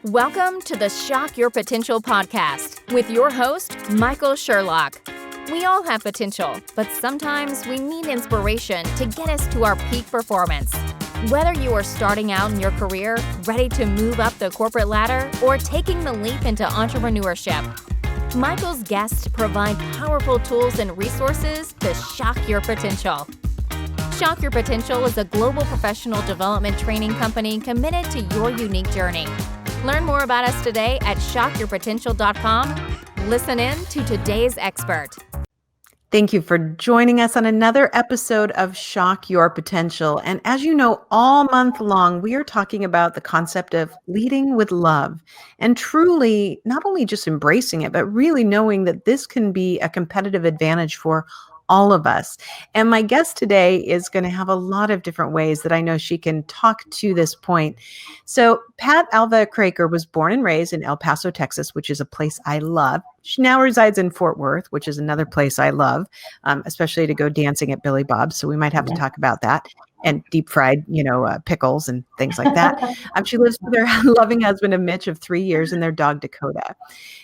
Welcome to the Shock Your Potential podcast with your host, Michael Sherlock. We all have potential, but sometimes we need inspiration to get us to our peak performance. Whether you are starting out in your career, ready to move up the corporate ladder, or taking the leap into entrepreneurship, Michael's guests provide powerful tools and resources to shock your potential. Shock Your Potential is a global professional development training company committed to your unique journey. Learn more about us today at shockyourpotential.com. Listen in to today's expert. Thank you for joining us on another episode of Shock Your Potential. And as you know, all month long, we are talking about the concept of leading with love and truly not only just embracing it, but really knowing that this can be a competitive advantage for all of us. And my guest today is going to have a lot of different ways that I know she can talk to this point. So Pat Alva-Kraker was born and raised in El Paso, Texas, which is a place I love. She now resides in Fort Worth, which is another place I love, especially to go dancing at Billy Bob's. So we might have to talk about that. And deep fried, pickles and things like that. She lives with her loving husband of Mitch of 3 years and their dog Dakota.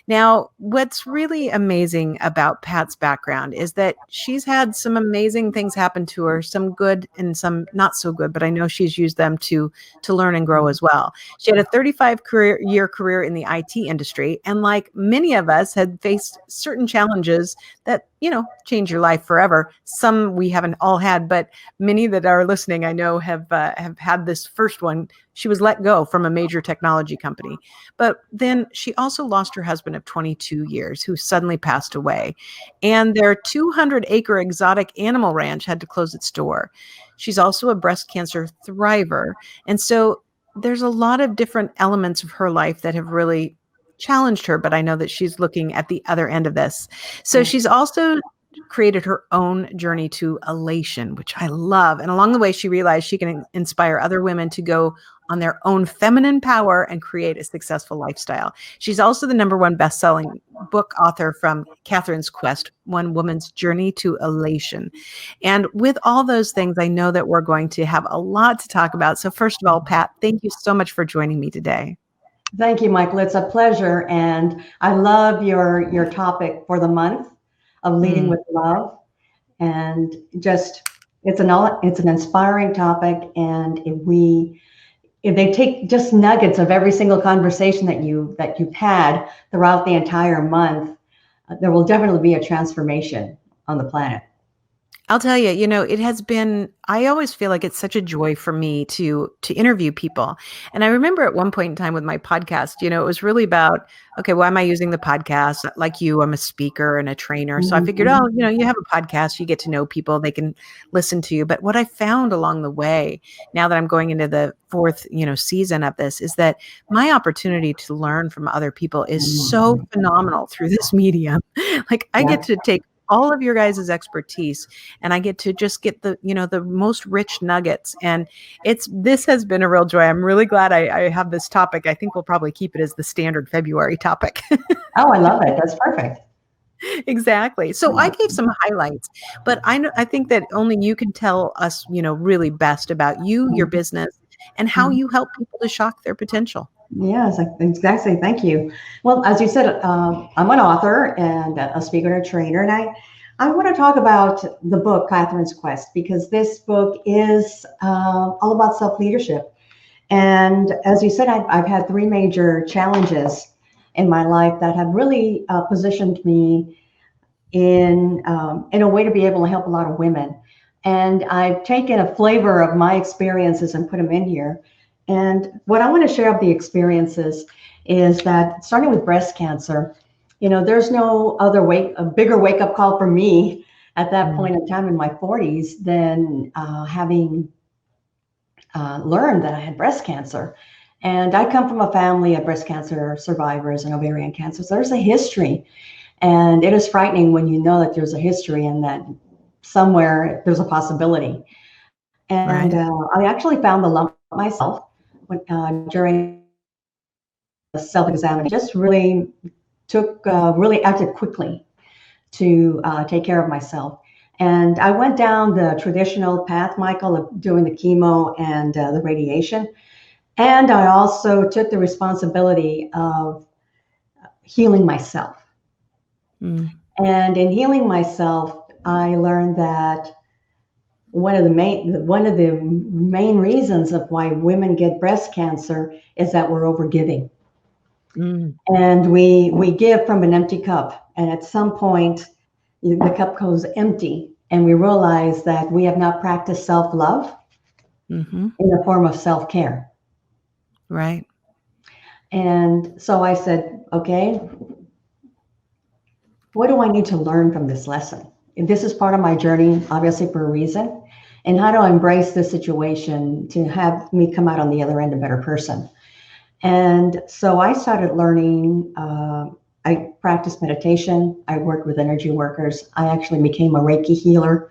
Now, what's really amazing about Pat's background is that she's had some amazing things happen to her, some good and some not so good, but I know she's used them to learn and grow as well. She had a 35-year career in the IT industry, and like many of us, had faced certain challenges that change your life forever. Some we haven't all had, but many that are listening, I know, have had this first one. She was let go from a major technology company. But then she also lost her husband of 22 years, who suddenly passed away. And their 200-acre exotic animal ranch had to close its door. She's also a breast cancer thriver. And so there's a lot of different elements of her life that have really challenged her, but I know that she's looking at the other end of this. So she's also created her own journey to elation, which I love. And along the way, she realized she can inspire other women to go on their own feminine power and create a successful lifestyle. She's also the #1 best-selling book author from Catherine's Quest, One Woman's Journey to Elation. And with all those things, I know that we're going to have a lot to talk about. So first of all, Pat, thank you so much for joining me today. Thank you, Michael. It's a pleasure. And I love your topic for the month of leading with love. And just, it's an inspiring topic. And if they take just nuggets of every single conversation that you've had throughout the entire month, there will definitely be a transformation on the planet. I'll tell you, it has been, I always feel like it's such a joy for me to interview people. And I remember at one point in time with my podcast, it was really about, okay, why am I using the podcast? Like you, I'm a speaker and a trainer. So I figured, you have a podcast, you get to know people, they can listen to you. But what I found along the way, now that I'm going into the fourth, season of this, is that my opportunity to learn from other people is so phenomenal through this medium. Like I get to take all of your guys' expertise, and I get to just get the most rich nuggets. And this has been a real joy. I'm really glad I have this topic. I think we'll probably keep it as the standard February topic. Oh, I love it. That's perfect. Exactly. So I gave some highlights, but I think that only you can tell us, really best about you, your business, and how you help people to shock their potential. Yes, exactly. Thank you. Well, as you said, I'm an author and a speaker and a trainer, and I want to talk about the book, Catherine's Quest, because this book is all about self-leadership. And as you said, I've had 3 major challenges in my life that have really positioned me in a way to be able to help a lot of women. And I've taken a flavor of my experiences and put them in here. And what I want to share of the experiences is that starting with breast cancer, there's no other a bigger wake-up call for me at that point in time in my 40s than having learned that I had breast cancer. And I come from a family of breast cancer survivors and ovarian cancer. So there's a history. And it is frightening when you know that there's a history and that somewhere there's a possibility. And I actually found the lump myself during the self-examination. Just really acted quickly to take care of myself. And I went down the traditional path, Michael, of doing the chemo and the radiation. And I also took the responsibility of healing myself. Mm. And in healing myself, I learned that one of the main reasons of why women get breast cancer is that we're overgiving. Mm. And we give from an empty cup. And at some point, the cup goes empty, and we realize that we have not practiced self-love Mm-hmm. in the form of self-care. Right. And so I said, okay, what do I need to learn from this lesson? And this is part of my journey, obviously for a reason. And how do I embrace this situation to have me come out on the other end a better person? And so I started learning. I practiced meditation. I worked with energy workers. I actually became a Reiki healer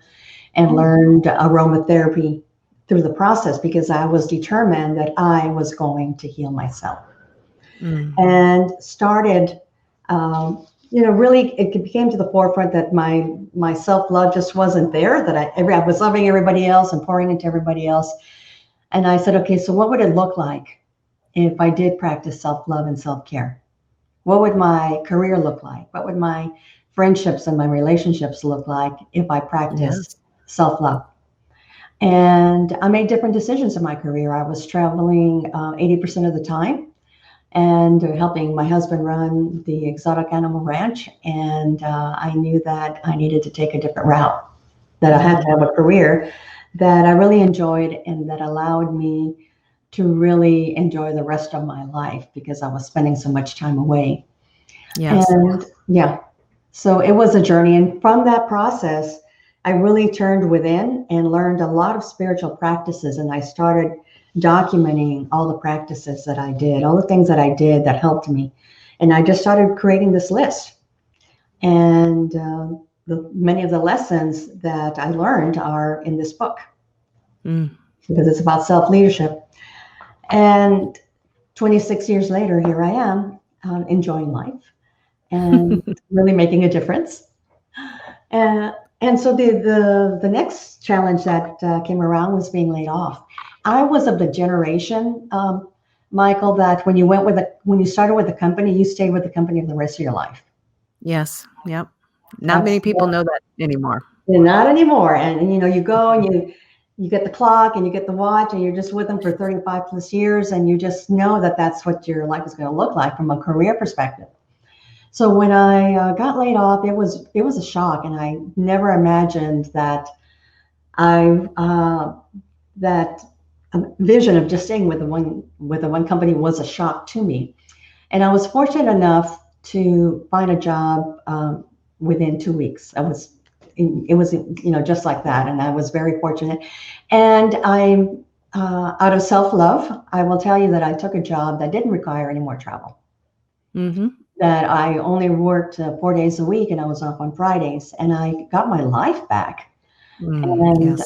and learned aromatherapy through the process because I was determined that I was going to heal myself. Mm. And started, really it became to the forefront that my self-love just wasn't there, that I was loving everybody else and pouring into everybody else. And I said, okay, so what would it look like if I did practice self-love and self-care? What would my career look like? What would my friendships and my relationships look like if I practiced Yes. self-love? And I made different decisions in my career. I was traveling 80% of the time and helping my husband run the exotic animal ranch. And I knew that I needed to take a different route, that I had to have a career that I really enjoyed and that allowed me to really enjoy the rest of my life because I was spending so much time away. Yes. And yeah, so it was a journey. And from that process, I really turned within and learned a lot of spiritual practices. And I started documenting all the practices that I did, all the things that I did that helped me. And I just started creating this list. And many of the lessons that I learned are in this book Mm. because it's about self-leadership. And 26 years later, here I am enjoying life and really making a difference. And so the next challenge that came around was being laid off. I was of the generation, Michael, that when you started with a company, you stayed with the company for the rest of your life. Yes. Yep. Not many people know that anymore. Not anymore. And you go and you get the clock and you get the watch and you're just with them for 35 plus years, and you just know that that's what your life is going to look like from a career perspective. So when I got laid off, it was a shock, and I never imagined that that vision of just staying with the one company was a shock to me. And I was fortunate enough to find a job within 2 weeks. It was just like that, and I was very fortunate. And I'm out of self-love, I will tell you that I took a job that didn't require any more travel. Mm-hmm. That I only worked 4 days a week and I was off on Fridays, and I got my life back. And Yes.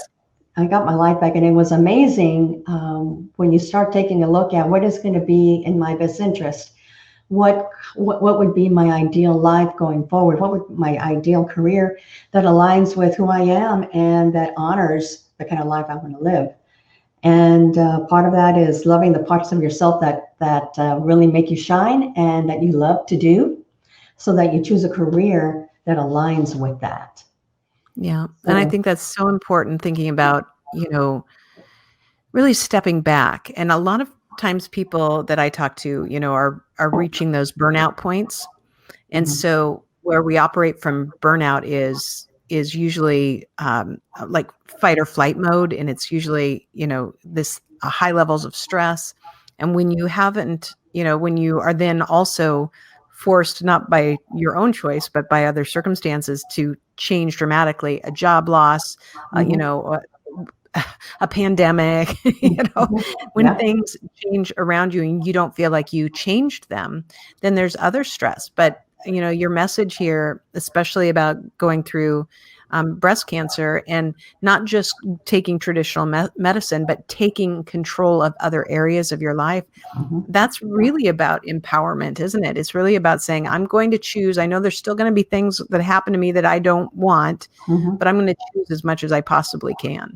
I got my life back, and it was amazing when you start taking a look at what is going to be in my best interest. What would be my ideal life going forward? What would my ideal career that aligns with who I am and that honors the kind of life I want to live? And part of that is loving the parts of yourself that really make you shine and that you love to do, so that you choose a career that aligns with that. Yeah. And I think that's so important, thinking about, really stepping back. And a lot of times people that I talk to, are reaching those burnout points. And Mhm. so where we operate from burnout is usually like fight or flight mode. And it's usually, this high levels of stress. And when you haven't, when you are then also forced, not by your own choice, but by other circumstances, to change dramatically, a job loss, Mhm. a pandemic, Mhm. when Yeah. things change around you and you don't feel like you changed them, then there's other stress. But, your message here, especially about going through breast cancer and not just taking traditional medicine, but taking control of other areas of your life, Mhm. that's really about empowerment, isn't it? It's really about saying, I'm going to choose. I know there's still going to be things that happen to me that I don't want, Mhm. but I'm going to choose as much as I possibly can.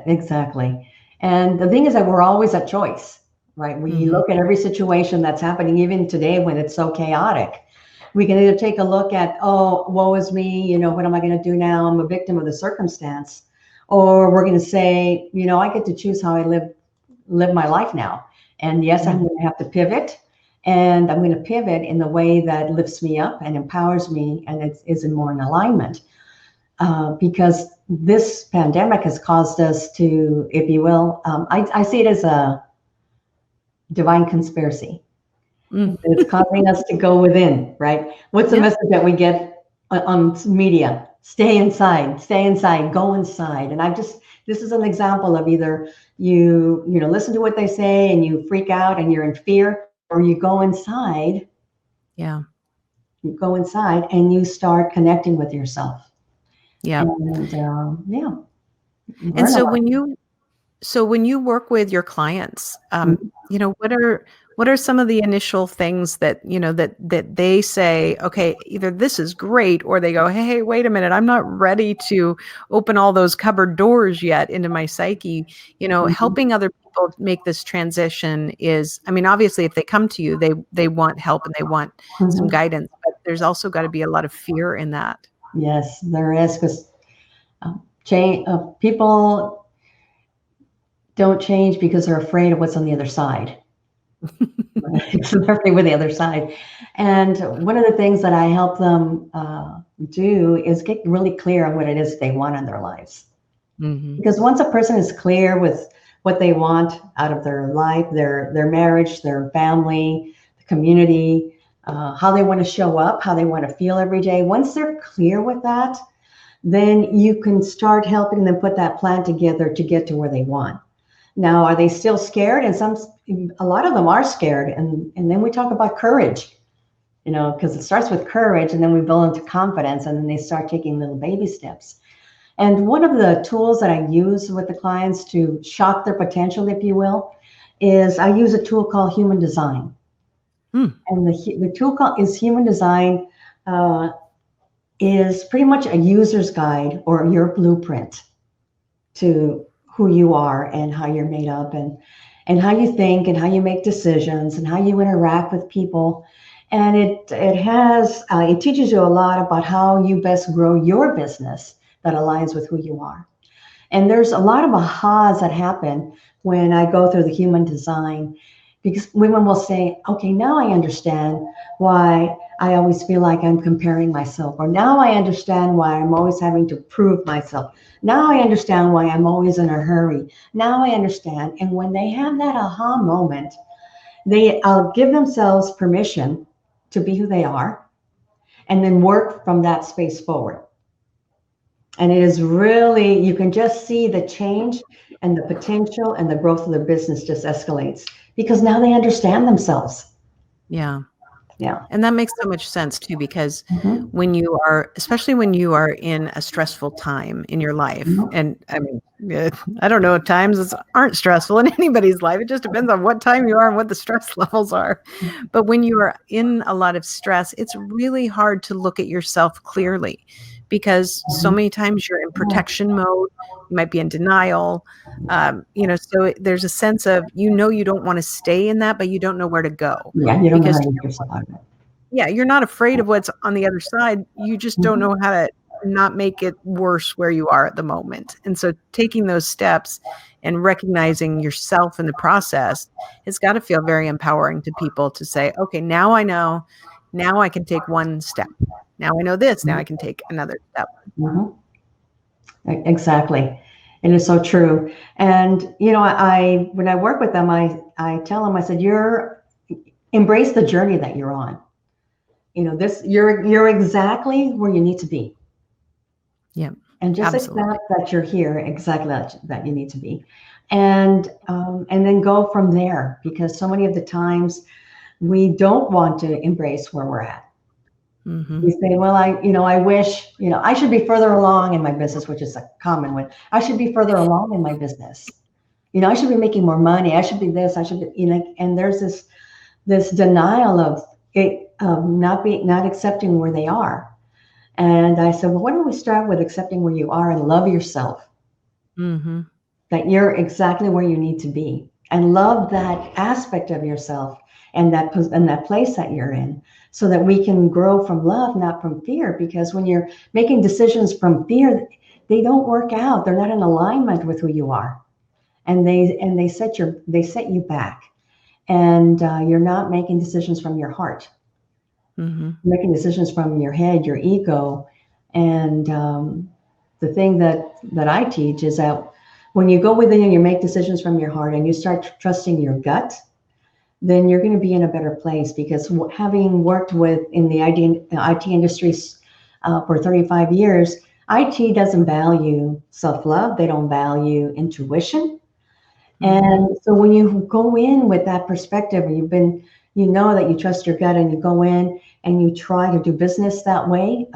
Exactly. And the thing is that we're always at choice, right? We look at every situation that's happening, even today when it's so chaotic. We can either take a look at, oh, woe is me, what am I going to do now? I'm a victim of the circumstance. Or we're going to say, I get to choose how I live my life now. And yes, I'm going to have to pivot. And I'm going to pivot in the way that lifts me up and empowers me and is more in alignment. Because this pandemic has caused us to, if you will, I see it as a divine conspiracy. It's causing us to go within, right? What's the message that we get on media? Stay inside, go inside. And this is an example of either you listen to what they say and you freak out and you're in fear, or you go inside. Yeah. You go inside and you start connecting with yourself. Yeah. And And so when you work with your clients, what are some of the initial things that, that they say, okay, either this is great, or they go, hey, wait a minute, I'm not ready to open all those cupboard doors yet into my psyche. Helping other people make this transition is, I mean, obviously if they come to you, they want help and they want some guidance, but there's also got to be a lot of fear in that. Yes, there is, because people don't change because they're afraid of what's on the other side. They're afraid with the other side. And one of the things that I help them do is get really clear on what it is they want in their lives. Because once a person is clear with what they want out of their life, their marriage, their family, the community, how they want to show up, how they want to feel every day, once they're clear with that, then you can start helping them put that plan together to get to where they want. Now, are they still scared? And a lot of them are scared. And then we talk about courage, because it starts with courage and then we build into confidence and then they start taking little baby steps. And one of the tools that I use with the clients to shock their potential, if you will, is I use a tool called human design. And the tool is human design is pretty much a user's guide or your blueprint to who you are and how you're made up and how you think and how you make decisions and how you interact with people. And it teaches you a lot about how you best grow your business that aligns with who you are. And there's a lot of ahas that happen when I go through the human design, because women will say, okay, now I understand why I always feel like I'm comparing myself, or now I understand why I'm always having to prove myself. Now I understand why I'm always in a hurry. Now I understand. And when they have that aha moment, they'll give themselves permission to be who they are and then work from that space forward. And it is really, you can just see the change and the potential and the growth of their business just escalates because now they understand themselves. Yeah. Yeah. And that makes so much sense too, because especially when you are in a stressful time in your life, and I mean, I don't know, times aren't stressful in anybody's life. It just depends on what time you are and what the stress levels are. But when you are in a lot of stress, it's really hard to look at yourself clearly, because so many times you're in protection mode, you might be in denial, so there's a sense of, you don't want to stay in that, but you don't know where to go. Yeah, you don't know how to get yourself out of it. Yeah, you're not afraid of what's on the other side. You just don't know how to not make it worse where you are at the moment. And so taking those steps and recognizing yourself in the process has got to feel very empowering to people to say, okay, now I know, now I can take one step. Now I know this, now I can take another step. Exactly. It is so true. And, when I work with them, I tell them, I said, embrace the journey that you're on. You're exactly where you need to be. Yeah. And just accept that you're here exactly that you need to be. And then go from there, because so many of the times we don't want to embrace where we're at. We say, well, I wish, I should be further along in my business, which is a common one. I should be further along in my business. I should be making more money. I should be this, I should be, and there's this denial of it, not accepting where they are. And I said, well, why don't we start with accepting where you are and love yourself, that you're exactly where you need to be. and love that aspect of yourself and that place that you're in, so that we can grow from love, not from fear. Because when you're making decisions from fear, they don't work out. They're not in alignment with who you are, and they set you back, and you're not making decisions from your heart. Mm-hmm. You're making decisions from your head, your ego, and the thing that I teach is that when you go within and you make decisions from your heart and you start trusting your gut, then you're going to be in a better place. Because having worked with in the IT industry for 35 years, IT doesn't value self-love. They don't value intuition. And so when you go in with that perspective, and you know that you trust your gut, and you go in and you try to do business that way,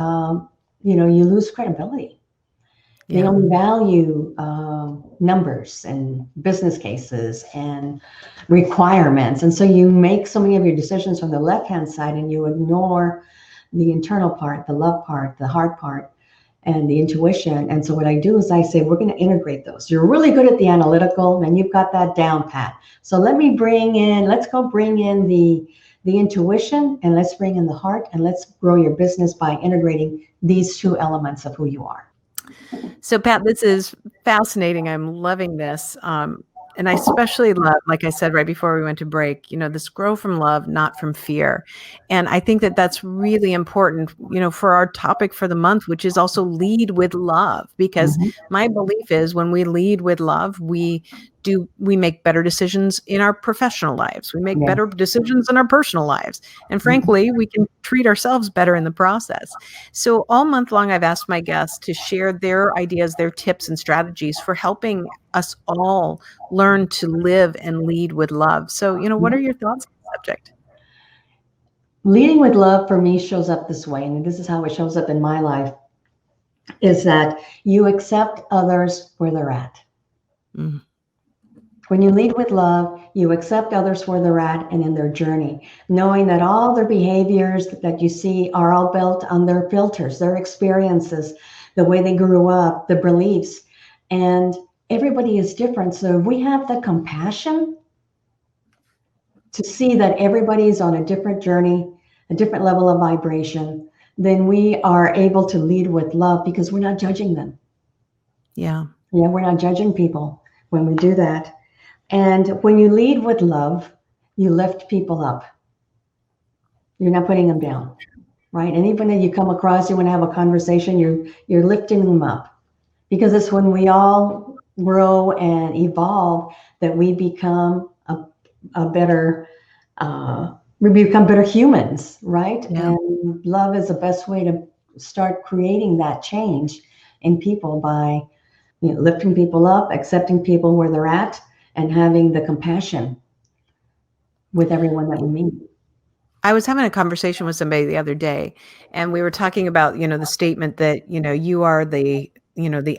you lose credibility. They Yeah. only value numbers and business cases and requirements. And so you make so many of your decisions from the left-hand side, and you ignore the internal part, the love part, the heart part, and the intuition. And so what I do is I say, we're going to integrate those. You're really good at the analytical, and you've got that down pat. So let's go bring in the intuition, and let's bring in the heart, and let's grow your business by integrating these two elements of who you are. So, Pat, this is fascinating. I'm loving this. And I especially love, like I said right before we went to break, this grow from love, not from fear. And I think that that's really important, for our topic for the month, which is also lead with love. Because Mhm. my belief is when we lead with love, we make better decisions in our professional lives. We make Yes. better decisions in our personal lives. And Mhm. frankly, we can treat ourselves better in the process. So all month long, I've asked my guests to share their ideas, their tips and strategies for helping us all learn to live and lead with love. So, what are your thoughts on the subject? Leading with love for me shows up this way, and this is how it shows up in my life, is that you accept others where they're at. Mm, When you lead with love, you accept others where they're at and in their journey, knowing that all their behaviors that you see are all built on their filters, their experiences, the way they grew up, the beliefs, and everybody is different. So if we have the compassion to see that everybody is on a different journey, a different level of vibration, then we are able to lead with love, because we're not judging them. yeah. Yeah, we're not judging people when we do that. And when you lead with love, you lift people up. You're not putting them down, right? And even if you come across, you want to have a conversation, you're lifting them up, because it's when we all grow and evolve that we become a better we become better humans, right? Yeah. And love is the best way to start creating that change in people by lifting people up, accepting people where they're at, and having the compassion with everyone that we meet. I was having a conversation with somebody the other day, and we were talking about, the statement that, you are the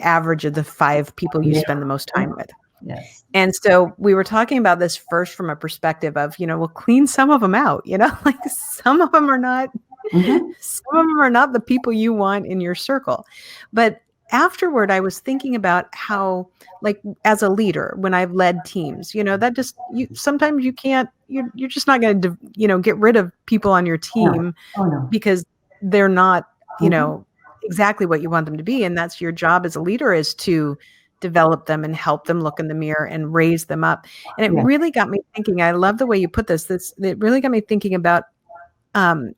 average of the 5 people you Yeah. spend the most time with. Yes. And so we were talking about this first from a perspective of, well, clean some of them out, like some of them are not, Hmm. some of them are not the people you want in your circle. But afterward, I was thinking about how, like, as a leader, when I've led teams, that just, sometimes you can't, you're just not going to, get rid of people on your No. team Oh no. because they're not, Hmm. exactly what you want them to be. And that's your job as a leader, is to develop them and help them look in the mirror and raise them up. And it Yeah. really got me thinking, I love the way you put this, it really got me thinking about, um,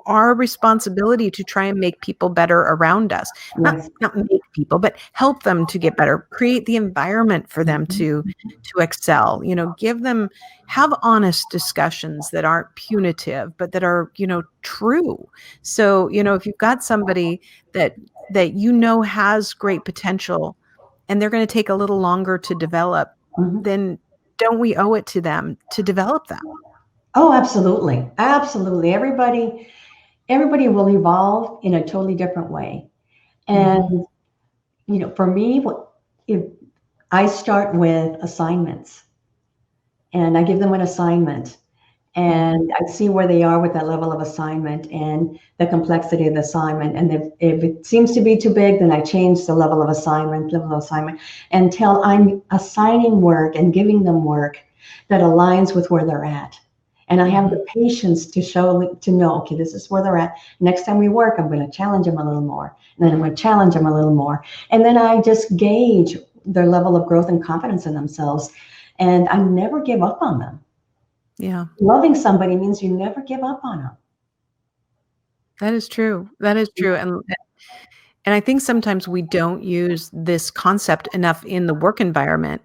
our responsibility to try and make people better around us. Not Yes. not make people, but help them to get better, create the environment for them Mhm. to excel, give them, have honest discussions that aren't punitive, but that are, true. So, if you've got somebody that has great potential and they're going to take a little longer to develop, Mhm. then don't we owe it to them to develop them? Oh, absolutely. Absolutely. Everybody will evolve in a totally different way. Mhm. And for me, if I start with assignments, and I give them an assignment, and I see where they are with that level of assignment and the complexity of the assignment. And if it seems to be too big, then I change the level of assignment until I'm assigning work and giving them work that aligns with where they're at. And I have the patience to know, okay, this is where they're at. Next time we work, I'm going to challenge them a little more. And then I'm going to challenge them a little more. And then I just gauge their level of growth and confidence in themselves. And I never give up on them. Yeah. Loving somebody means you never give up on them. That is true. That is true. And I think sometimes we don't use this concept enough in the work environment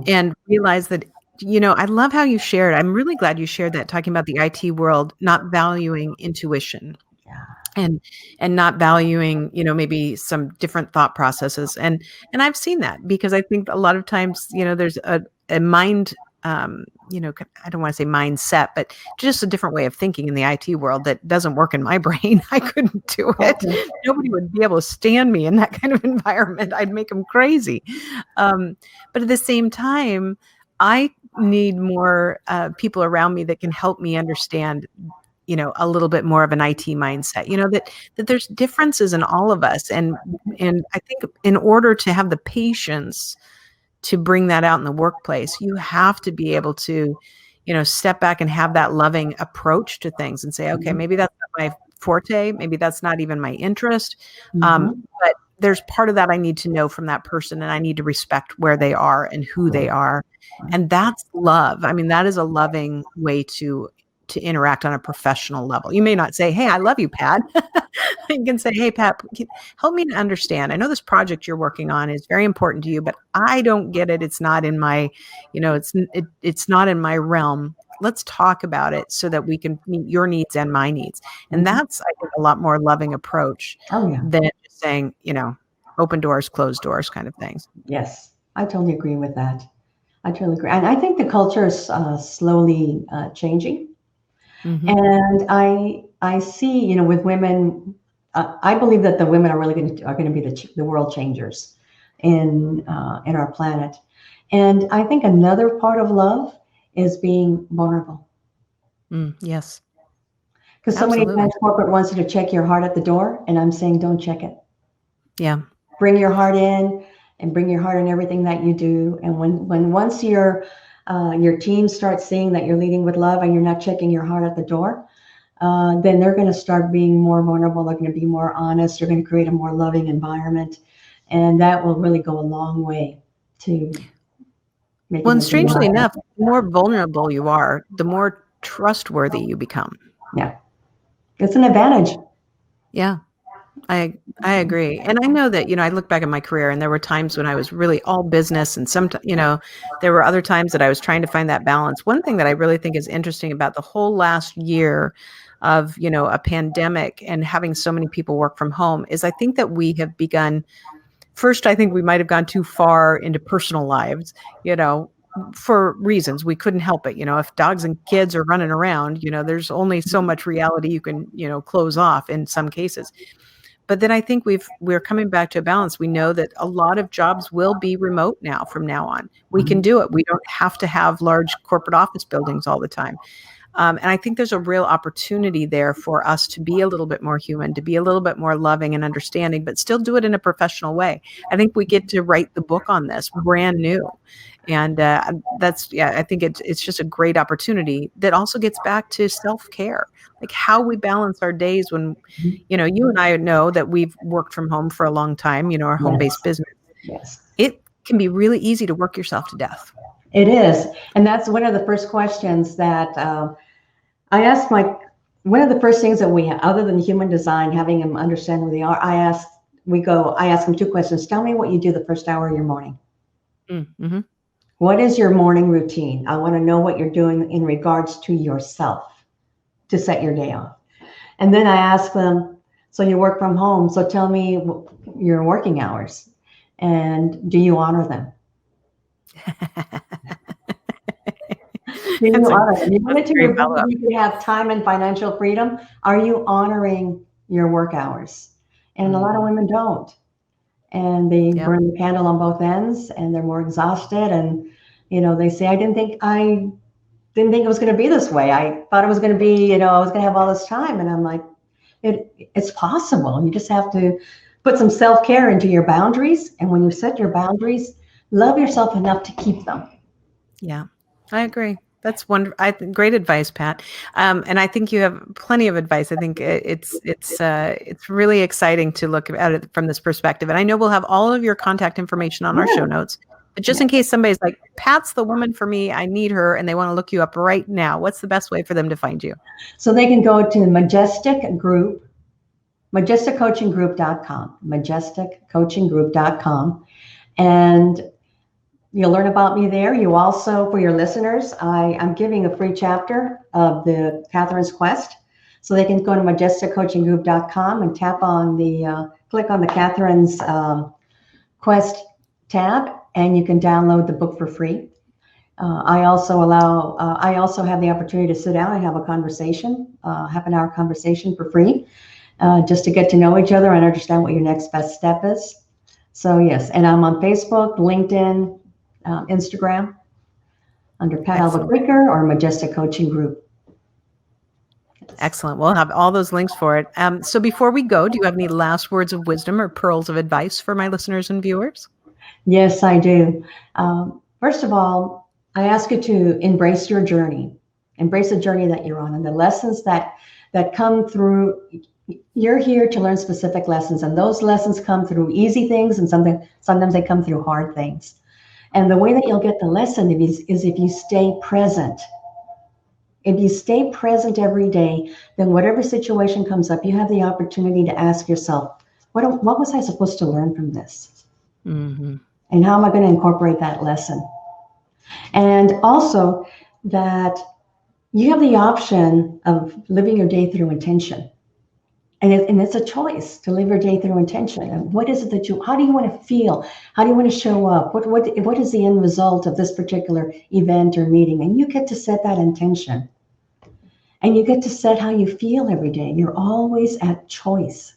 and realize that, I love how you shared. I'm really glad you shared that, talking about the IT world not valuing intuition. Yeah. And not valuing, maybe some different thought processes. And I've seen that, because I think a lot of times, there's a mind, I don't want to say mindset, but just a different way of thinking in the IT world that doesn't work in my brain. I couldn't do it. Okay. Nobody would be able to stand me in that kind of environment. I'd make them crazy. But at the same time, I need more people around me that can help me understand, a little bit more of an IT mindset, that there's differences in all of us. And I think in order to have the patience to bring that out in the workplace, you have to be able to, step back and have that loving approach to things and say, okay, maybe that's not my forte. Maybe that's not even my interest. But there's part of that I need to know from that person, and I need to respect where they are and who they are. And that's love. I mean, that is a loving way to interact on a professional level. You may not say, hey, I love you, Pat. You can say, hey, Pat, help me to understand. I know this project you're working on is very important to you, but I don't get it. It's not in my, it's not in my realm. Let's talk about it so that we can meet your needs and my needs. And that's, I think, a lot more loving approach than just saying, open doors, closed doors kind of things. Yes, I totally agree with that. I totally agree. And I think the culture is slowly changing. And I see, with women, I believe that the women are really going to be the world changers in our planet. And I think another part of love is being vulnerable. Yes. Because so many times corporate wants you to check your heart at the door, and I'm saying, don't check it. Yeah. Bring your heart in, and bring your heart in everything that you do. And once your team starts seeing that you're leading with love and you're not checking your heart at the door, then they're going to start being more vulnerable. They're going to be more honest. They're going to create a more loving environment. And that will really go a long way to making. Well, and strangely enough, the more vulnerable you are, the more trustworthy you become. Yeah. It's an advantage. Yeah. I agree. And I know that, I look back at my career, and there were times when I was really all business, and there were other times that I was trying to find that balance. One thing that I really think is interesting about the whole last year of, a pandemic and having so many people work from home is I think that we have begun, first, I think we might have gone too far into personal lives, for reasons we couldn't help it. If dogs and kids are running around, there's only so much reality you can, close off in some cases. But then I think we're coming back to a balance. We know that a lot of jobs will be remote now from now on. We can do it. We don't have to have large corporate office buildings all the time. And I think there's a real opportunity there for us to be a little bit more human, to be a little bit more loving and understanding, but still do it in a professional way. I think we get to write the book on this brand new. And I think it's just a great opportunity that also gets back to self-care, like how we balance our days when, you and I know that we've worked from home for a long time, our home-based business. Yes. It can be really easy to work yourself to death. It is. And that's one of the first questions that I asked one of the first things that we have, other than human design, having them understand who they are, I ask them two questions. Tell me what you do the first hour of your morning. Mm-hmm. What is your morning routine? I want to know what you're doing in regards to yourself to set your day off. And then I ask them, so you work from home, so tell me your working hours, and do you honor them? Do you honor them? You wanted to you have time and financial freedom. Are you honoring your work hours? And a lot of women don't. And they burn the candle on both ends, and they're more exhausted. And, they say, I didn't think I didn't think it was going to be this way. I thought it was going to be, I was going to have all this time. And I'm like, it's possible. You just have to put some self-care into your boundaries. And when you set your boundaries, love yourself enough to keep them. Yeah, I agree. That's wonderful. Great advice, Pat. And I think you have plenty of advice. I think it's really exciting to look at it from this perspective. And I know we'll have all of your contact information on our show notes. But just in case somebody's like, Pat's the woman for me, I need her, and they want to look you up right now, what's the best way for them to find you? So they can go to majesticcoachinggroup.com, majesticcoachinggroup.com. And you'll learn about me there. You also, for your listeners, I'm giving a free chapter of the Catherine's Quest. So they can go to majesticcoachinggroup.com and click on the Catherine's Quest tab, and you can download the book for free. I also have the opportunity to sit down and have a conversation, half-an-hour conversation for free, just to get to know each other and understand what your next best step is. So yes, and I'm on Facebook, LinkedIn, Instagram under Pat Alva-Kraker or Majestic Coaching Group. Excellent. We'll have all those links for it. So before we go, do you have any last words of wisdom or pearls of advice for my listeners and viewers? Yes, I do. First of all, I ask you to embrace your journey, embrace the journey that you're on, and the lessons that come through. You're here to learn specific lessons, and those lessons come through easy things, and sometimes they come through hard things. And the way that you'll get the lesson is if you stay present. If you stay present every day, then whatever situation comes up, you have the opportunity to ask yourself, what was I supposed to learn from this? Mm-hmm. And how am I going to incorporate that lesson? And also that you have the option of living your day through intention. And it's a choice to live your day through intention. And what is it how do you want to feel? How do you want to show up? What is the end result of this particular event or meeting? And you get to set that intention. And you get to set how you feel every day. You're always at choice.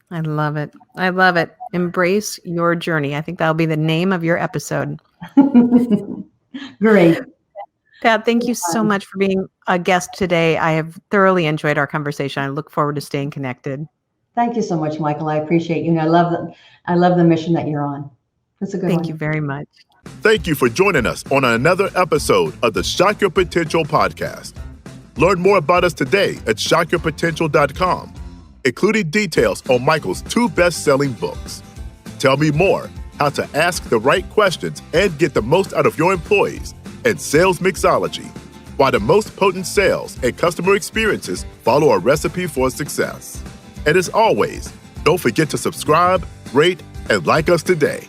I love it. I love it. Embrace your journey. I think that'll be the name of your episode. Great. Pat, thank you so much for being a guest today. I have thoroughly enjoyed our conversation. I look forward to staying connected. Thank you so much, Michael. I appreciate you. And I love the mission that you're on. That's a good one. Thank you very much. Thank you for joining us on another episode of the Shock Your Potential podcast. Learn more about us today at shockyourpotential.com, including details on Michael's 2 best-selling books. Tell me more, how to ask the right questions and get the most out of your employees, and sales mixology, why the most potent sales and customer experiences follow a recipe for success. And as always, don't forget to subscribe, rate, and like us today.